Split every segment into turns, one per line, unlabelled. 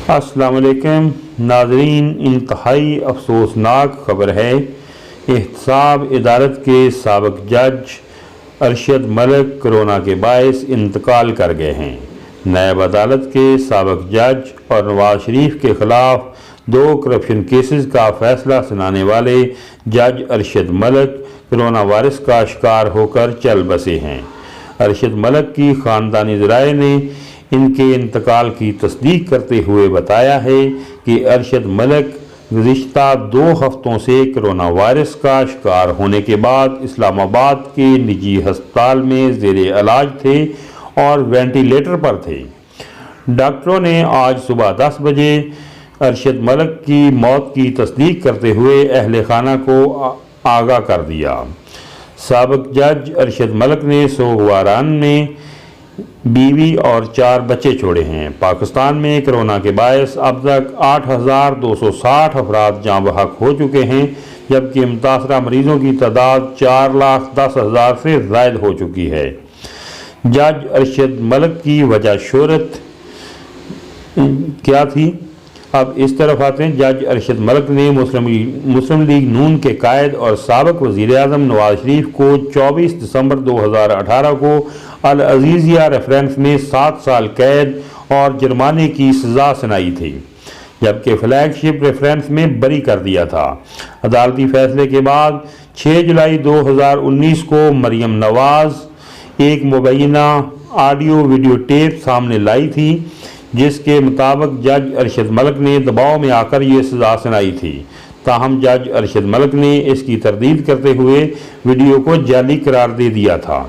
अस्सलाम वालेकुम नाज़रीन, इंतहाई अफसोसनाक खबर है। एहतसाब अदालत के साबिक़ जज अरशद मलिक कोरोना के बायस इंतकाल कर गए हैं। नायब अदालत के साबिक़ जज और नवाज शरीफ के ख़िलाफ़ 2 करप्शन केसेस का फ़ैसला सुनाने वाले जज अरशद मलिक कोरोना वायरस का शिकार होकर चल बसे हैं। अरशद मलिक की ख़ानदानी ज़राए ने इनके इंतकाल की तस्दीक करते हुए बताया है कि अरशद मलिक गुज़िश्ता 2 हफ्तों से कोरोना वायरस का शिकार होने के बाद इस्लामाबाद के निजी हस्पताल में ज़ेरे इलाज थे और वेंटिलेटर पर थे। डॉक्टरों ने आज सुबह 10 बजे अरशद मलिक की मौत की तस्दीक करते हुए अहले खाना को आगाह कर दिया। साबिक़ जज अरशद मलिक ने सोगवारान में बीवी और 4 बच्चे छोड़े हैं। पाकिस्तान में कोरोना के बायस अब तक 8,260 अफराद जाँ बहक हो चुके हैं, जबकि मुतासरा मरीजों की तादाद 4,10,000 से ज़ायद हो चुकी है। जज अरशद मलिक की वजह शोहरत क्या थी? अब इस तरफ आते हैं। जज अरशद मलिक ने मुस्लिम लीग नून के कायद और साबिक़ वज़ीर-ए-आज़म नवाज शरीफ को 24 दिसंबर 2018 को अल अज़ीज़िया रेफरेंस में 7 साल कैद और जुर्माने की सज़ा सुनाई थी, जबकि फ्लैगशिप रेफरेंस में बरी कर दिया था। अदालती फैसले के बाद 6 जुलाई 2019 को मरियम नवाज एक मुबैना ऑडियो वीडियो टेप सामने लाई थी, जिसके मुताबिक जज अरशद मलिक ने दबाव में आकर ये सज़ा सुनाई थी। ताहम जज अरशद मलिक ने इसकी तरदीद करते हुए वीडियो को जाली करार दे दिया था।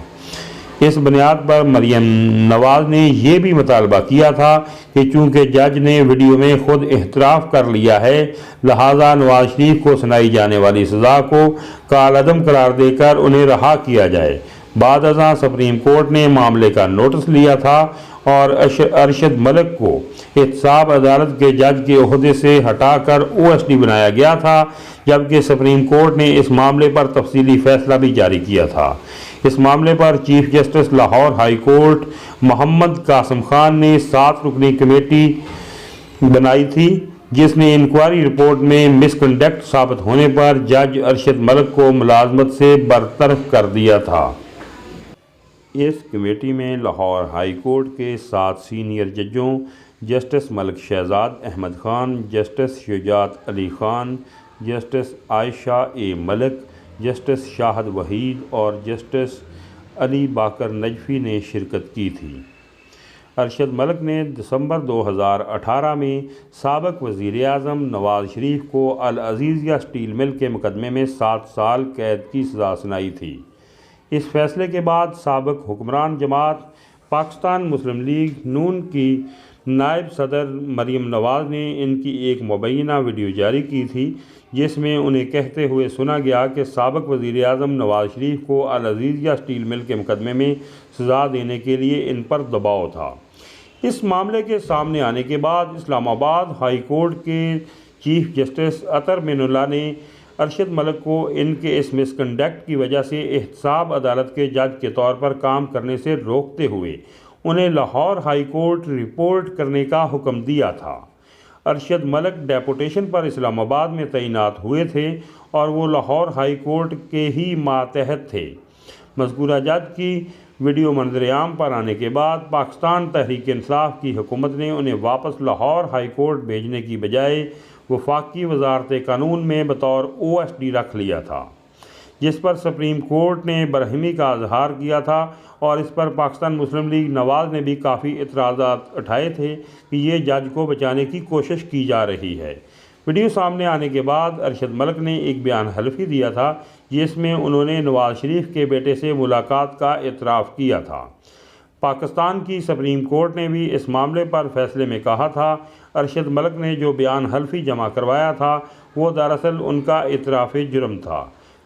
इस बुनियाद पर मरियम नवाज ने यह भी मुतालबा किया था कि चूँकि जज ने वीडियो में खुद एहतराफ़ कर लिया है, लिहाजा नवाज शरीफ को सुनाई जाने वाली सज़ा को कालअदम करार देकर उन्हें रहा किया जाए। बाद अज़ां सुप्रीम कोर्ट ने मामले का नोटिस लिया था और अरशद मलिक को एहतसाब अदालत के जज के ओहदे से हटाकर OSD बनाया गया था, जबकि सुप्रीम कोर्ट ने इस मामले पर तफसीली फैसला भी जारी किया था। इस मामले पर chief justice Lahore high court Mohammad Qasim Khan ने 7 रुकनी कमेटी बनाई थी, जिसने इंक्वायरी रिपोर्ट में मिसकंडक्ट साबित होने पर जज अरशद मलिक को मुलाजमत से बरतरफ कर दिया था। इस कमेटी में लाहौर हाई कोर्ट के 7 सीनियर जजों justice Malik Shahzad Ahmad Khan, justice Shujaat Ali Khan, justice Ayesha A Malik, justice Shahid Waheed और जस्टिस अली बाकर नजफ़ी ने शिरकत की थी। अरशद मलिक ने दिसंबर 2018 में साबिक़ वज़ीर-ए-आज़म नवाज शरीफ को अल अज़ीज़िया स्टील मिल के मुकदमे में 7 साल कैद की सज़ा सुनाई थी। इस फैसले के बाद साबिक़ हुक्मरान जमात पाकिस्तान मुस्लिम लीग नून की नायब सदर मरियम नवाज ने इनकी एक मुबैना वीडियो जारी की थी, जिसमें उन्हें कहते हुए सुना गया कि साबिक़ वज़ीर-ए-आज़म नवाज शरीफ को अल अज़ीज़िया स्टील मिल के मुकदमे में सज़ा देने के लिए इन पर दबाव था। इस मामले के सामने आने के बाद इस्लामाबाद हाई कोर्ट के चीफ जस्टिस अतर मिनुल्लाह ने अरशद मलिक को इनके इस मिसकंडक्ट की वजह से एहतसाब अदालत के जज के तौर पर काम करने से रोकते हुए उन्हें लाहौर हाई कोर्ट रिपोर्ट करने का हुक्म दिया था। अरशद मलिक डेपुटेशन पर इस्लामाबाद में तैनात हुए थे और वो लाहौर हाई कोर्ट के ही मातहत थे। मज़कूरा जज की वीडियो मंजर-ए-आम पर आने के बाद पाकिस्तान तहरीक इंसाफ की हुकूमत ने उन्हें वापस लाहौर हाई कोर्ट भेजने की बजाय वफाकी वजारत कानून में बतौर OSD रख लिया था, जिस पर सुप्रीम कोर्ट ने बरहमी का इजहार किया था और इस पर पाकिस्तान मुस्लिम लीग नवाज ने भी काफ़ी एतराज़ात उठाए थे कि ये जज को बचाने की कोशिश की जा रही है। वीडियो सामने आने के बाद अरशद मलिक ने एक बयान हल्फी दिया था, जिसमें उन्होंने नवाज शरीफ के बेटे से मुलाकात का एतराफ़ किया था। पाकिस्तान की सुप्रीम कोर्ट ने भी इस मामले पर फैसले में कहा था अरशद मलिक ने जो बयान हल्फी जमा करवाया था वो दरअसल उनका इतराफ़ जुर्म था।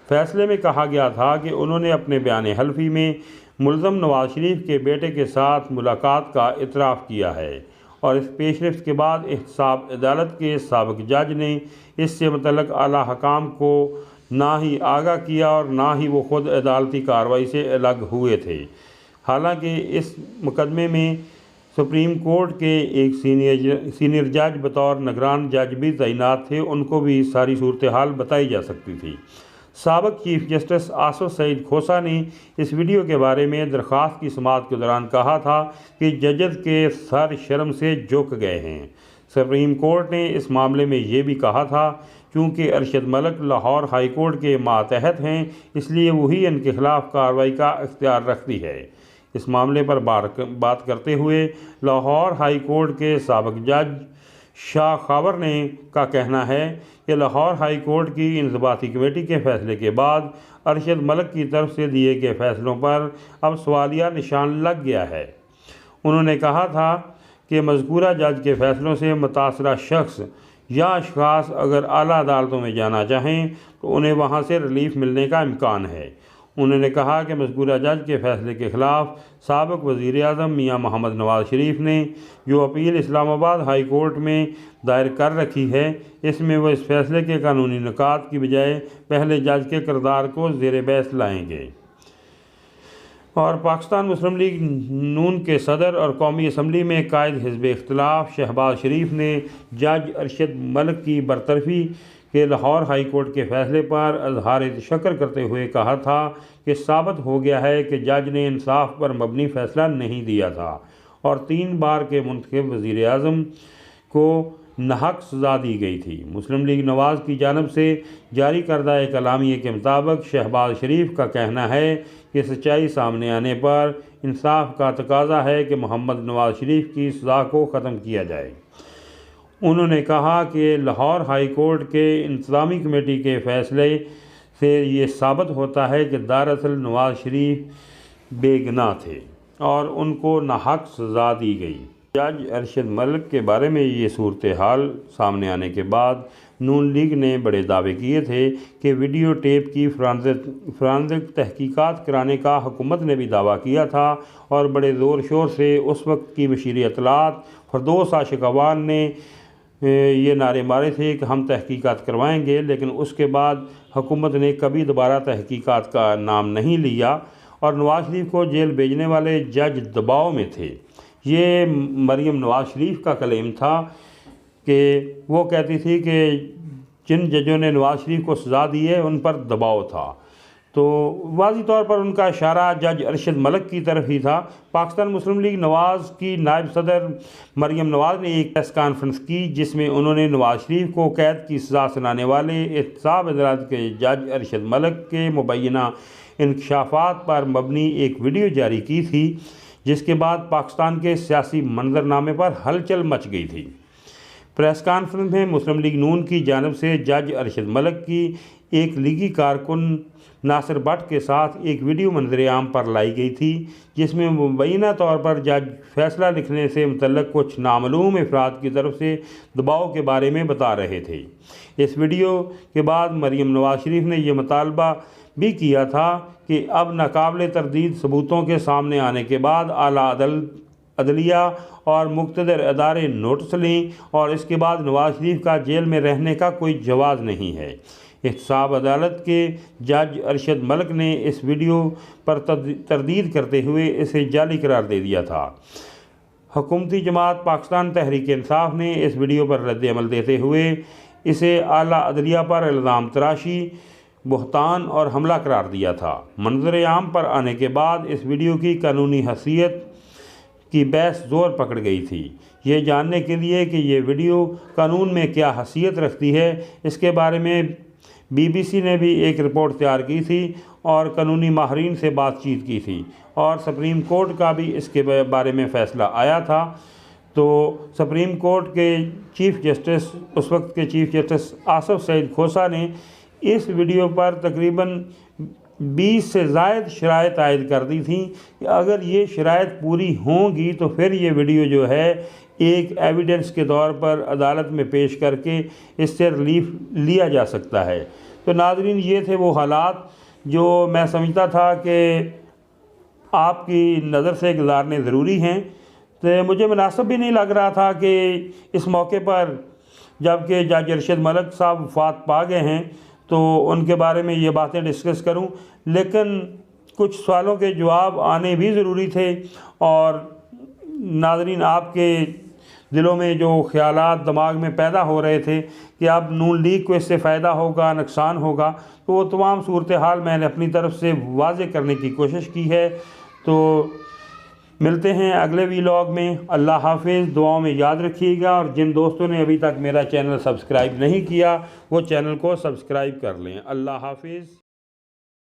फैसले में कहा गया था कि उन्होंने अपने बयान हल्फी में मुल्ज़म नवाज शरीफ के बेटे के साथ मुलाकात का इतराफ़ किया है और इस पेशरफ्त के बाद एहतसाब अदालत के साबिक़ जज ने इससे मुतल्लिक़ आला हकाम को ना ही आगाह किया और ना ही वो ख़ुद अदालती कार्रवाई से अलग हुए थे। हालांकि इस मुकदमे में सुप्रीम कोर्ट के एक सीनियर जज बतौर निगरान जज भी तैनात थे, उनको भी सारी सूरत हाल बताई जा सकती थी। साबिक चीफ जस्टिस आसफ सईद खोसा ने इस वीडियो के बारे में दरख्वास्त की समाअत के दौरान कहा था कि जजेस के सर शर्म से झुक गए हैं। सुप्रीम कोर्ट ने इस मामले में ये भी कहा था क्योंकि अरशद मलिक लाहौर हाई कोर्ट के मातहत हैं, इसलिए वही इनके खिलाफ कार्रवाई का इख्तियार रखती है। इस मामले पर बात करते हुए लाहौर हाई कोर्ट के साबिक जज शाह खबर ने का कहना है कि लाहौर हाई कोर्ट की इंज़बाती कमेटी के फैसले के बाद अरशद मलिक की तरफ से दिए गए फैसलों पर अब सवालिया निशान लग गया है। उन्होंने कहा था कि मज़कूरा जज के फैसलों से मुतासरा शख्स या अशख़ास अगर आला अदालतों में जाना चाहें तो उन्हें वहां से रिलीफ मिलने का इम्कान है। उन्होंने कहा कि मज़कूरा जज के फैसले के ख़िलाफ़ साबिक़ वज़ीर आज़म मियाँ मोहम्मद नवाज़ शरीफ ने जो अपील इस्लामाबाद हाई कोर्ट में दायर कर रखी है, इसमें वह इस फैसले के कानूनी निकात की बजाय पहले जज के किरदार को ज़ेर बहस लाएंगे। और पाकिस्तान मुस्लिम लीग नून के सदर और कौमी असम्बली में कायद हिज़्ब इख्तिलाफ शहबाज शरीफ ने जज अरशद मलिक की बरतरफी के लाहौर हाई कोर्ट के फैसले पर अजहार तशक्कुर करते हुए कहा था कि साबित हो गया है कि जज ने इंसाफ पर मबनी फ़ैसला नहीं दिया था और 3 बार के मुंतखब वज़ीर आज़म को नाहक सज़ा दी गई थी। मुस्लिम लीग नवाज़ की जानब से जारी करदा एक एलामिये के मुताबिक शहबाज शरीफ का कहना है कि सच्चाई सामने आने पर इंसाफ का तकाजा है कि मोहम्मद नवाज़ शरीफ की सज़ा को ख़त्म किया जाए। उन्होंने कहा कि लाहौर हाई कोर्ट के इंतज़ामी कमेटी के फ़ैसले से ये साबित होता है कि दरअसल नवाज़ शरीफ बेगुनाह थे और उनको नाहक सज़ा दी गई। जज अरशद मलिक के बारे में ये सूरत हाल सामने आने के बाद नून लीग ने बड़े दावे किए थे कि वीडियो टेप की फ़ॉरेंसिक तहकीकात कराने का हुकूमत ने भी दावा किया था और बड़े ज़ोर शोर से उस वक्त की मशीर इत्तलात फरदौस आशिक अवान ने ये नारे मारे थे कि हम तहकीकात करवाएंगे, लेकिन उसके बाद हुकूमत ने कभी दोबारा तहकीकात का नाम नहीं लिया और नवाज़ शरीफ को जेल भेजने वाले जज दबाव में थे। ये मरीम नवाज़ शरीफ का क्लेम था कि वो कहती थी कि जिन जजों ने नवाज़ शरीफ को सज़ा दी है उन पर दबाव था, तो वाज़ी तौर पर उनका इशारा जज अरशद मलिक की तरफ ही था। पाकिस्तान मुस्लिम लीग नवाज़ की नायब सदर मरीम नवाज़ ने एक प्रेस कॉन्फ्रेंस की जिसमें उन्होंने नवाज़ शरीफ को कैद की सज़ा सुनाने वाले एहतसाब अदालत के जज अरशद मलिक के मुबैना इंकशाफात पर मबनी एक वीडियो जारी की थी, जिसके बाद पाकिस्तान के सियासी मंजरनामे पर हलचल मच गई थी। प्रेस कॉन्फ्रेंस में मुस्लिम लीग नून की जानब से जज अरशद मलिक की एक लीगी कारकुन नासिर भट्ट के साथ एक वीडियो मंजर आम पर लाई गई थी, जिसमें मुबैना तौर पर जज फैसला लिखने से मुतल्लिक़ कुछ नामालूम अफराद की तरफ से दबाव के बारे में बता रहे थे। इस वीडियो के बाद मरीम नवाज़ शरीफ ने यह मुतालबा भी किया था कि अब नाकाबिल तरदीद सबूतों के सामने आने के बाद आला अदलिया और मुक़्तदर अदारे नोटिस लें और इसके बाद नवाज़ शरीफ का जेल में रहने का कोई जवाज़ नहीं है। एहतसाब अदालत के जज अरशद मलिक ने इस वीडियो पर तरदीद करते हुए इसे जाली करार दे दिया था। हुकूमती जमात पाकिस्तान तहरीक इंसाफ ने इस वीडियो पर रद्द अमल देते हुए इसे आला अदलिया पर इल्ज़ाम तराशी, बुहतान और हमला करार दिया था। मंजर आम पर आने के बाद इस वीडियो की कानूनी हैसियत की बहस ज़ोर पकड़ गई थी। ये जानने के लिए कि ये वीडियो कानून में क्या हैसियत रखती है, इसके बारे में BBC ने भी एक रिपोर्ट तैयार की थी और कानूनी माहरीन से बातचीत की थी और सुप्रीम कोर्ट का भी इसके बारे में फ़ैसला आया था। तो सुप्रीम कोर्ट के चीफ जस्टिस उस वक्त के चीफ जस्टिस आसफ सईद खोसा ने इस वीडियो पर तकरीबन 20 से ज़ायद शराइत आयद कर दी थी कि अगर ये शराइत पूरी होंगी तो फिर ये वीडियो जो है एक एविडेंस के तौर पर अदालत में पेश करके इससे रिलीफ लिया जा सकता है। तो नाज़रीन, ये थे वो हालात जो मैं समझता था कि आपकी नज़र से गुजारने ज़रूरी हैं। तो मुझे मुनासिब भी नहीं लग रहा था कि इस मौके पर जबकि जज अरशद मलिक साहब वफ़ात पा गए हैं तो उनके बारे में ये बातें डिस्कस करूं, लेकिन कुछ सवालों के जवाब आने भी ज़रूरी थे और नाज़रीन आपके दिलों में जो ख़यालात दिमाग में पैदा हो रहे थे कि अब नून लीग को इससे फ़ायदा होगा, नुकसान होगा, तो वो तमाम सूरत हाल मैंने अपनी तरफ से वाज़े करने की कोशिश की है। तो मिलते हैं अगले व्लॉग में। अल्लाह हाफिज़। दुआओं में याद रखिएगा, और जिन दोस्तों ने अभी तक मेरा चैनल सब्सक्राइब नहीं किया वो चैनल को सब्सक्राइब कर लें। अल्लाह हाफिज़।